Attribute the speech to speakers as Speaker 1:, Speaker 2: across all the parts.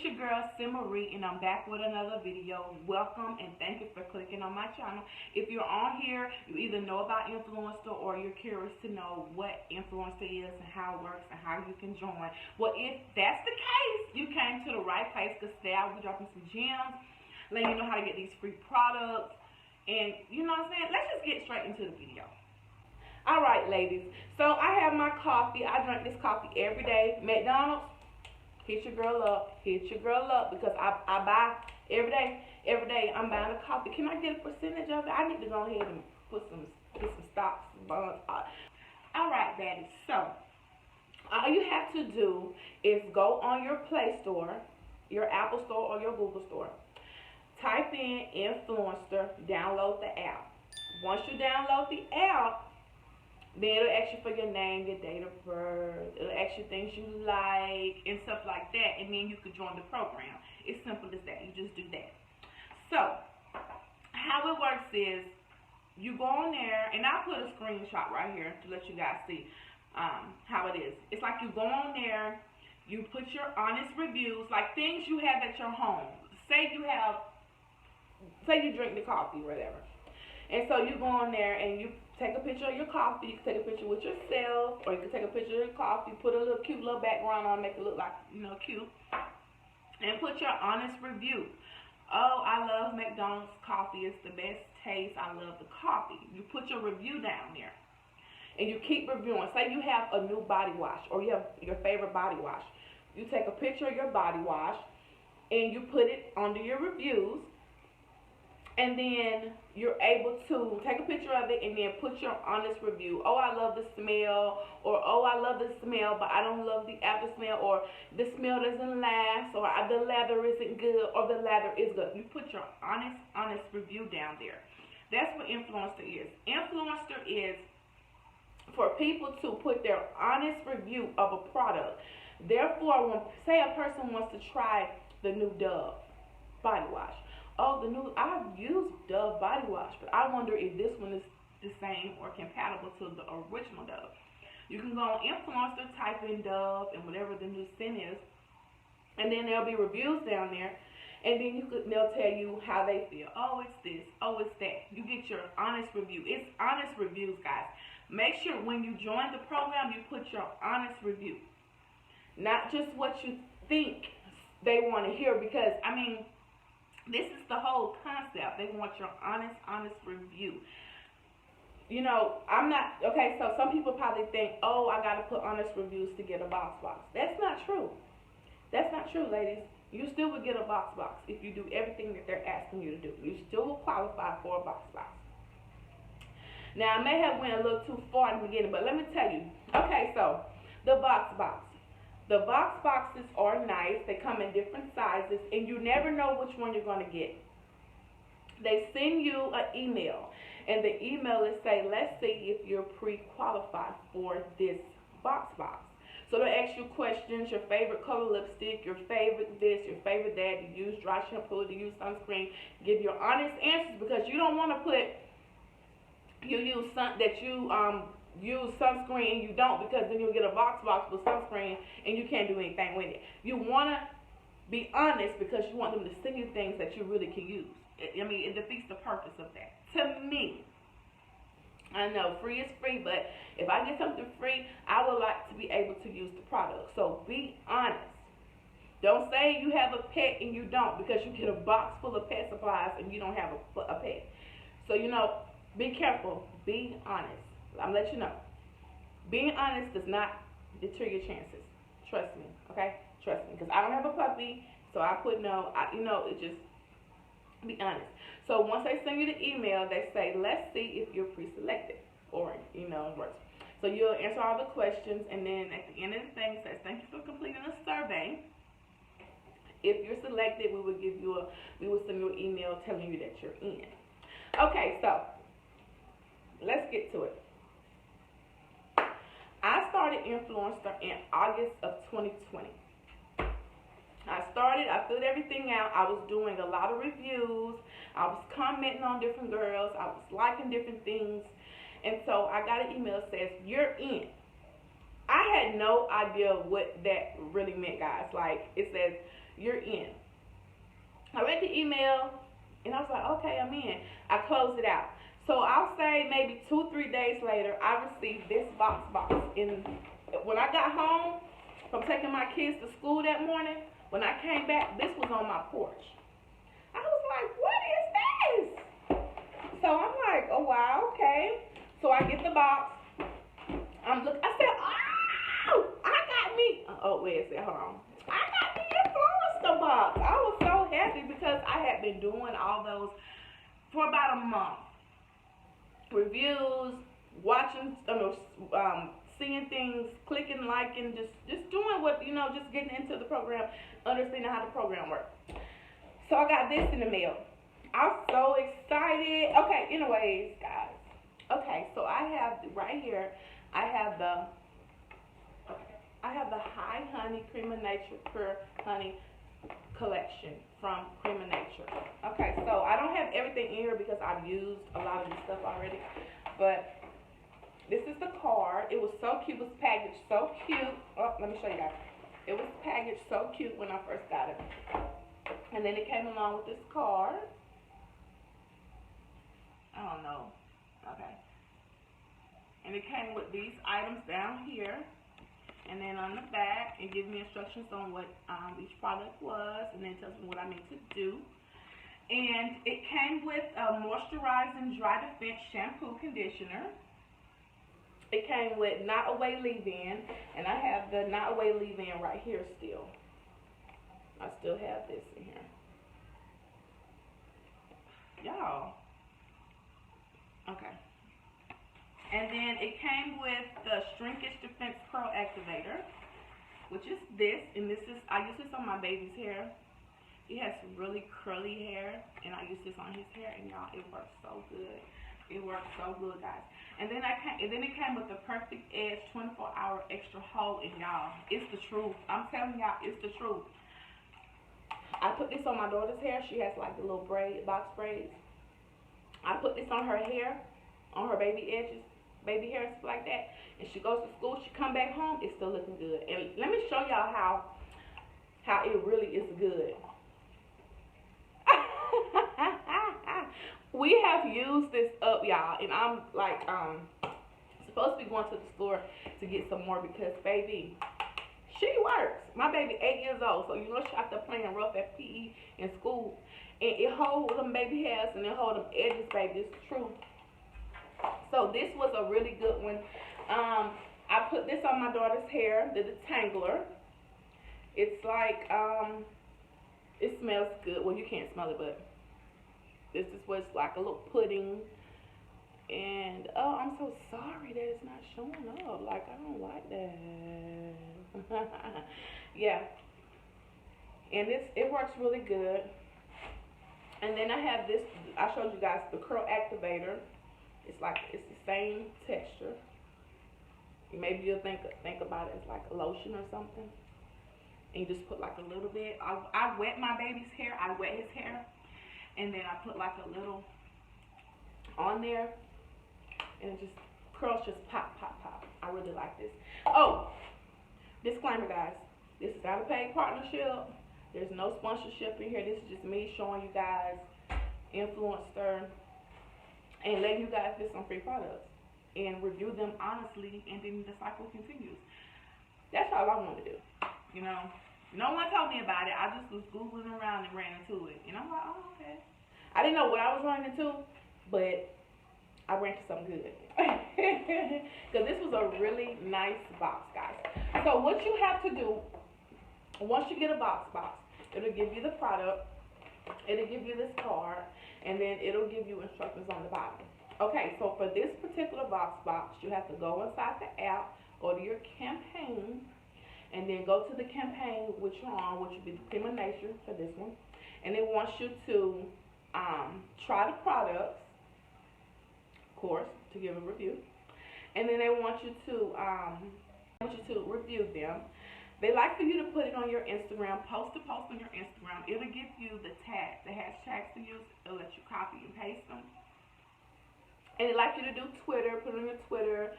Speaker 1: It's your girl Simmery, and I'm back with another video. Welcome and thank you for clicking on my channel. If you're on here, you either know about Influenster or you're curious to know what Influencer is and how it works and how you can join. Well, if that's the case, you came to the right place, because today I'll be dropping some gems, letting you know how to get these free products, and you know what I'm saying? Let's just get straight into the video. Alright, ladies, so I have my coffee. I drink this coffee every day. McDonald's, hit your girl up, because I buy every day I'm buying a coffee. Can I get a percentage of it? I need to go ahead and get some stocks, bonds. Alright, daddy, so all you have to do is go on your Play Store, your Apple Store or your Google Store, type in Influenster, download the app. Once you download the app, then it'll ask you for your name, your date of birth. It'll ask you things you like and stuff like that. And then you could join the program. It's simple as that. You just do that. So, how it works is, you go on there, and I'll put a screenshot right here to let you guys see how it is. It's like you go on there, you put your honest reviews, like things you have at your home. Say you drink the coffee, whatever. And so you go on there and you take a picture of your coffee. You can take a picture with yourself, or you can take a picture of your coffee, put a little cute little background on, make it look like, you know, cute, and put your honest review. Oh, I love McDonald's coffee. It's the best taste. I love the coffee. You put your review down there, and you keep reviewing. Say you have a new body wash, or you have your favorite body wash. You take a picture of your body wash, and you put it under your reviews. And then you're able to take a picture of it and then put your honest review. Oh, I love the smell, or oh, I love the smell, but I don't love the after smell, or the smell doesn't last, or the lather isn't good, or the lather is good. You put your honest review down there. That's what Influencer is. Influencer is for people to put their honest review of a product. Therefore, when, say a person wants to try the new Dove body wash. Oh, I've used Dove body wash, but I wonder if this one is the same or compatible to the original Dove. You can go on Influencer, type in Dove and whatever the new scent is, and then there'll be reviews down there, and then they'll tell you how they feel. Oh, it's this. Oh, it's that. You get your honest review. It's honest reviews, guys. Make sure when you join the program, you put your honest review, not just what you think they want to hear, because I mean, this is the whole concept. They want your honest review. You know, I'm not, okay, so some people probably think, oh, I got to put honest reviews to get a BoxBox. That's not true. That's not true, ladies. You still would get a BoxBox if you do everything that they're asking you to do. You still will qualify for a BoxBox. Now, I may have went a little too far in the beginning, but let me tell you. Okay, so the BoxBox. The VOX BOXES are nice. They come in different sizes, and you never know which one you're going to get. They send you an email, and the email is say, let's see if you're pre-qualified for this BoxBox. So they'll ask you questions, your favorite color lipstick, your favorite this, your favorite that, you use dry shampoo, you use sunscreen. Give your honest answers, because you don't want to put, use sunscreen and you don't, because then you'll get a VOXBOX with sunscreen and you can't do anything with it. You want to be honest, because you want them to send you things that you really can use. I mean, it defeats the purpose of that. To me, I know free is free, but if I get something free, I would like to be able to use the product. So be honest. Don't say you have a pet and you don't, because you get a box full of pet supplies and you don't have a pet. So, you know, be careful. Be honest. I'm letting you know. Being honest does not deter your chances. Trust me, okay? Trust me, because I don't have a puppy, so I put no. It just be honest. So once they send you the email, they say, let's see if you're pre-selected, or it works. So you'll answer all the questions, and then at the end of the thing, it says, thank you for completing a survey. If you're selected, we will send you an email telling you that you're in. Okay, so let's get to it. I started Influencer in August of 2020. I filled everything out. I was doing a lot of reviews. I was commenting on different girls. I was liking different things. And so I got an email that says, you're in. I had no idea what that really meant, guys. Like, it says, you're in. I read the email, and I was like, okay, I'm in. I closed it out. So I'll say maybe 2-3 days later, I received this box. And when I got home from taking my kids to school that morning, when I came back, this was on my porch. I was like, what is this? So I'm like, oh, wow, okay. So I get the box. I said, oh, I got me. Oh, wait a second, hold on. I got me a Influenster box. I was so happy because I had been doing all those for about a month. Reviews, watching, seeing things, clicking, liking, just doing what, just getting into the program, understanding how the program works. So I got this in the mail. I'm so excited. Okay, anyways, guys. Okay, so I have right here, I have the High Honey Cream of Nature Pure Honey collection from Cream of Nature. Okay, so I don't have everything in here because I've used a lot of this stuff already, but this is the card. It was so cute. It was packaged so cute. Oh, let me show you guys. It was packaged so cute when I first got it. And then it came along with this card. I don't know. Okay. And it came with these items down here. And then on the back, it gives me instructions on what each product was, and then tells me what I need to do. And it came with a moisturizing dry defense shampoo conditioner. It came with Not Away Leave-In, and I have the Not Away Leave-In right here still. I still have this in here. Y'all. Okay. And then it came with the Shrinkage Defense Curl Activator, which is this, and I use this on my baby's hair. He has really curly hair, and I use this on his hair, and y'all, it works so good. It works so good, guys. And then it came with the Perfect Edge 24-hour extra hold, and y'all, it's the truth. I'm telling y'all, it's the truth. I put this on my daughter's hair. She has like the little box braids. I put this on her hair, on her baby edges. Baby hair and stuff like that, and she goes to school, she come back home, it's still looking good. And let me show y'all how it really is good. We have used this up, y'all, and I'm like supposed to be going to the store to get some more because baby, she works. My baby 8 years old, so she out there playing rough at PE in school, and it holds them baby hairs and it holds them edges, baby. It's true. So this was a really good one. I put this on my daughter's hair, the detangler. It's like, it smells good. Well, you can't smell it, but this is what's like a little pudding. And, oh, I'm so sorry that it's not showing up. Like, I don't like that. Yeah. And it works really good. And then I have this, I showed you guys the curl activator. It's the same texture. Maybe you'll think about it as like a lotion or something. And you just put like a little bit. I wet my baby's hair. I wet his hair. And then I put like a little on there. And it just, curls just pop, pop, pop. I really like this. Oh, disclaimer, guys. This is not a paid partnership. There's no sponsorship in here. This is just me showing you guys Influenster and letting you guys get some free products and review them honestly, and then the cycle continues. That's all I want to do. No one told me about it. I just was Googling around and ran into it. And I'm like, oh, okay. I didn't know what I was running into, but I ran into something good. Because this was a really nice box, guys. So what you have to do, once you get a box, it'll give you the product, it'll give you this card, and then it'll give you instructions on the bottom. Okay, so for this particular box, you have to go inside the app, go to your campaign, and then go to the campaign which you're on, which would be the Cream of Nature for this one. And it wants you to try the products, of course, to give a review. And then they want you to review them. They like for you to put it on your Instagram, post on your Instagram. It'll give you the tags, the hashtags to use. It'll let you copy and paste them. And they like you to do Twitter, put it on your Twitter,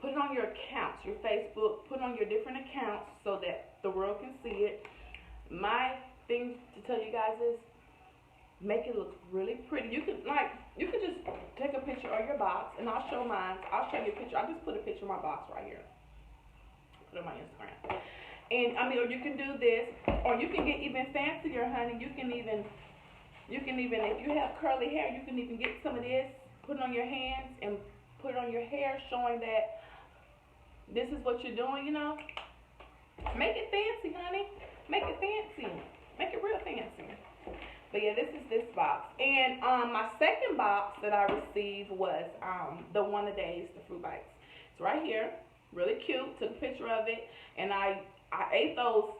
Speaker 1: Put it on your accounts, your Facebook. Put it on your different accounts so that the world can see it. My thing to tell you guys is make it look really pretty. You could just take a picture of your box, and I'll show mine. I'll show you a picture. I just put a picture of my box right here. Put it on my Instagram. And I mean, or you can do this, or you can get even fancier, honey. You can even, if you have curly hair, you can even get some of this, put it on your hands, and put it on your hair, showing that this is what you're doing. You know, make it fancy, honey. Make it fancy. Make it real fancy. But yeah, this is this box. And my second box that I received was the one a days, the fruit bites. It's right here. Really cute. Took a picture of it. And I ate those.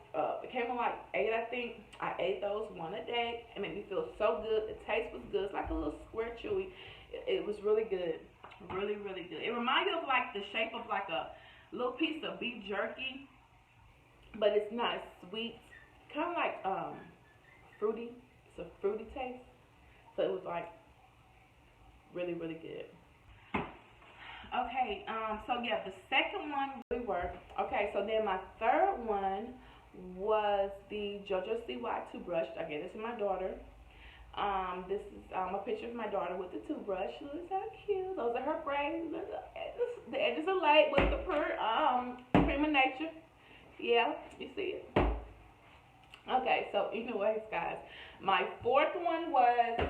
Speaker 1: It came in like 8, I think. I ate those one a day. It made me feel so good. The taste was good. It's like a little square chewy. It was really good. Really, really good. It reminds me of like the shape of like a little piece of beef jerky. But it's not sweet. Kind of like fruity. It's a fruity taste. So it was like really, really good. Okay, so yeah, the second one really worked. Okay, so then my third one was the JoJo CY toothbrush. I gave this to my daughter. This is a picture of my daughter with the toothbrush. She looks so cute. Those are her braids. The edges are light with the cream of nature. Yeah, you see it. Okay, so anyways, guys, my fourth one was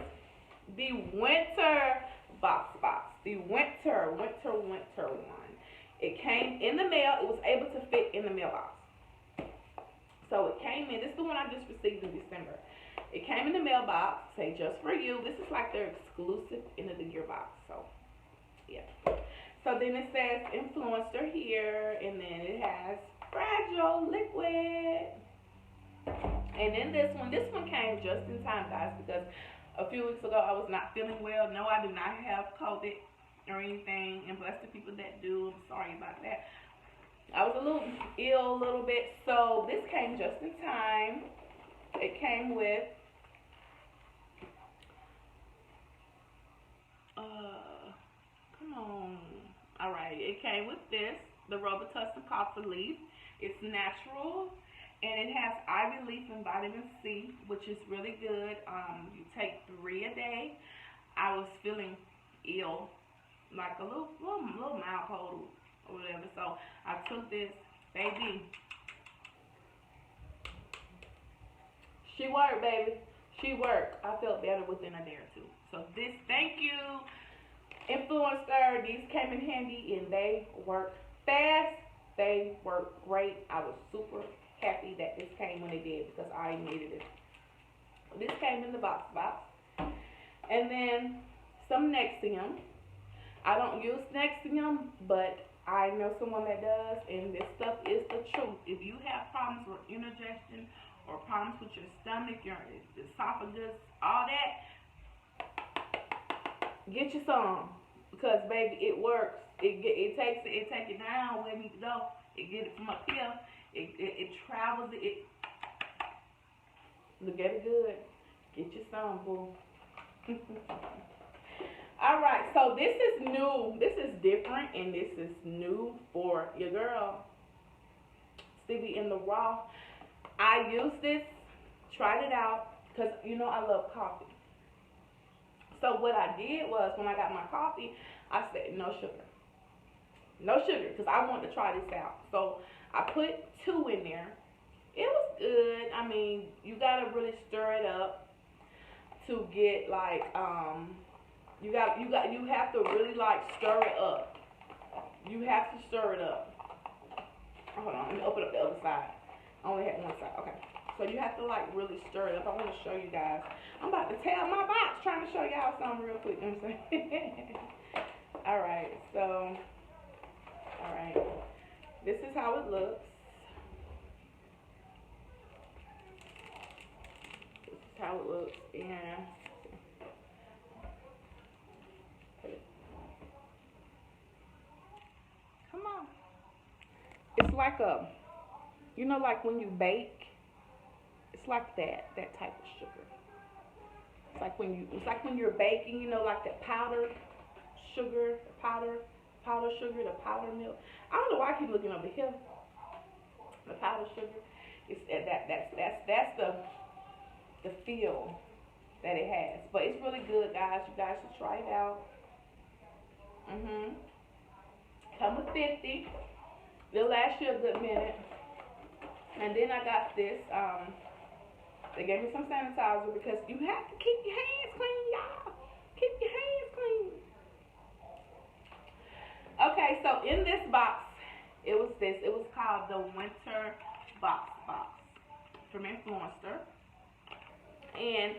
Speaker 1: the winter BoxBox. The winter one. It came in the mail. It was able to fit in the mailbox. So it came in. This is the one I just received in December. It came in the mailbox. Say just for you. This is like their exclusive end of the year box. So yeah. So then it says Influenster here, and then it has Fragile Liquid. And then this one came just in time, guys, because a few weeks ago I was not feeling well. No, I do not have COVID or anything, and bless the people that do. I'm sorry about that. I was a little ill, a little bit, so this came just in time. It came with come on. Alright, it came with this, the Robitussin Coffee Leaf. It's natural, and it has ivy leaf and vitamin C, which is really good. You take 3 a day. I was feeling ill, like a little mild cold or whatever. So I took this, baby. She worked, baby. She worked. I felt better within a day or two. So this, thank you, Influencer. These came in handy, and they work fast. They work great. I was super happy that this came when it did because I needed it. This came in the BoxBox. And then some Nexium. I don't use Nexium, but I know someone that does, and this stuff is the truth. If you have problems with indigestion or problems with your stomach, your esophagus, all that, get you some, because baby, it works. It takes it down where it needs to go. It get it from up here. It travels it. Look at it good. Get you some, boo. All right, so this is new. This is different, and this is new for your girl, Stevie in the Raw. I used this, tried it out, because you know I love coffee. So what I did was, when I got my coffee, I said no sugar. No sugar, because I wanted to try this out. So I put 2 in there. It was good. I mean, you gotta really stir it up to get like you have to really like stir it up. You have to stir it up. Hold on, let me open up the other side. I only had one side. Okay. So you have to like really stir it up. I want to show you guys. I'm about to tear my box trying to show y'all something real quick. You know what I'm saying? Alright, so alright. This is how it looks. This is how it looks. And come on. It's like a, you know, like when you bake, it's like that type of sugar. It's like when you're baking, you know, like that powdered sugar, powder. powder sugar, the powder milk. I don't know why I keep looking over here. The powder sugar. It's that's the feel that it has. But it's really good, guys. You guys should try it out. Come with 50. They'll last you a good minute. And then I got this. They gave me some sanitizer because you have to keep your hands clean, y'all. Keep your hands clean. Okay, so in this box, it was this. It was called the Winter VOX Box from Influenster. And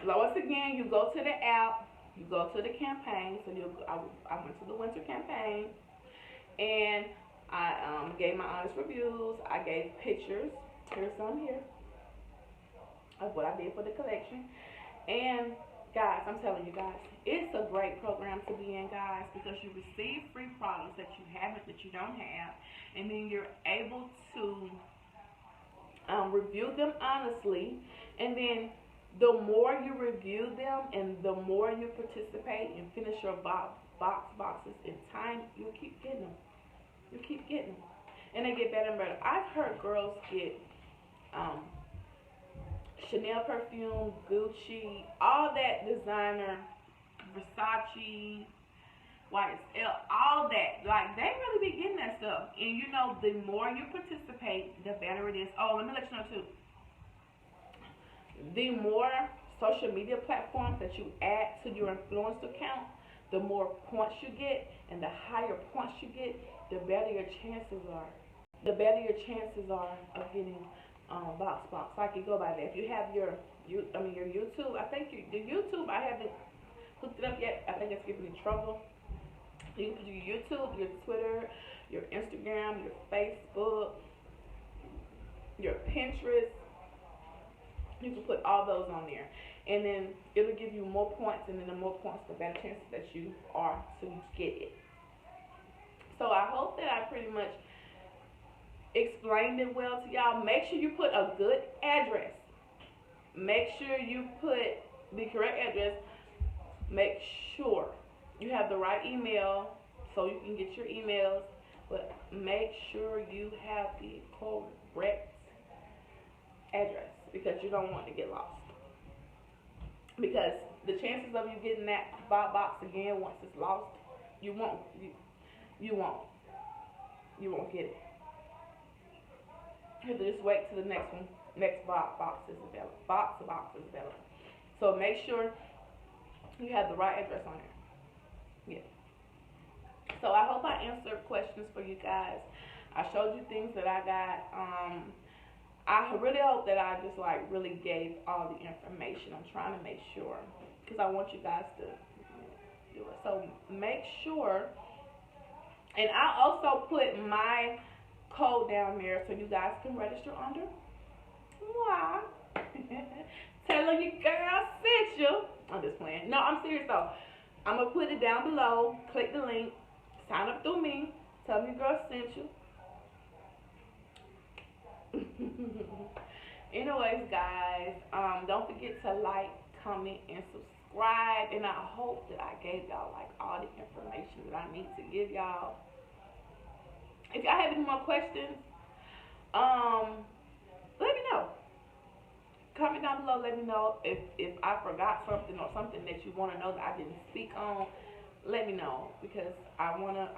Speaker 1: once again, you go to the app, you go to the campaign. So I went to the winter campaign, and I gave my honest reviews. I gave pictures. Here's some here of what I did for the collection. And guys, I'm telling you guys, it's a great program to be in, guys, because you receive free products that you haven't, that you don't have, and then you're able to review them honestly. And then the more you review them and the more you participate and finish your BoxBoxes in time, you'll keep getting them. You keep getting them, and they get better and better. I've heard girls get Chanel perfume, Gucci, all that designer, Versace, YSL, all that. Like, they really be getting that stuff. And you know, the more you participate, the better it is. Oh, let me let you know too. The more social media platforms that you add to your influencer account, the more points you get, and the higher points you get, the better your chances are. The better your chances are of getting BoxBox. So I can go by that. If you have your YouTube, I think the YouTube, I haven't hooked it up yet. I think it's giving me trouble. You can do your YouTube, your Twitter, your Instagram, your Facebook, your Pinterest. You can put all those on there, and then it'll give you more points, and then the more points, the better chances that you are to get it. So I hope that I pretty much explained it well to y'all. Make sure you put a good address. Make sure you put the correct address. Make sure you have the right email so you can get your emails, but make sure you have the correct address, because you don't want to get lost. Because the chances of you getting that box again once it's lost, you won't get it. You have to just wait till the next one. Next box is available. BoxBox is available. So make sure you have the right address on there. Yeah. So I hope I answered questions for you guys. I showed you things that I got. I really hope that I just really gave all the information. I'm trying to make sure, because I want you guys to do it. So make sure, and I also put my code down there so you guys can register under. Why? Telling you girl sent you. I'm just playing. No, I'm serious though. I'm gonna put it down below. Click the link. Sign up through me. Tell me girl sent you. Anyways, guys, don't forget to like, comment, and subscribe. And I hope that I gave y'all all the information that I need to give y'all. If y'all have any more questions, let me know. Comment down below. Let me know if I forgot something or something that you want to know that I didn't speak on. Let me know, because I want to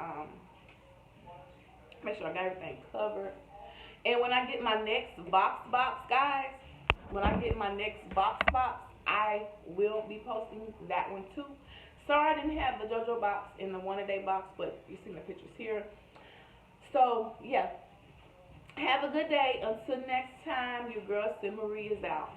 Speaker 1: make sure I got everything covered. And when I get my next BoxBox, guys, when I get my next BoxBox, I will be posting that one too. Sorry I didn't have the JoJo box in the one-a-day box, but you see the pictures here. So, yeah. Have a good day. Until next time, your girl, Sid Marie, is out.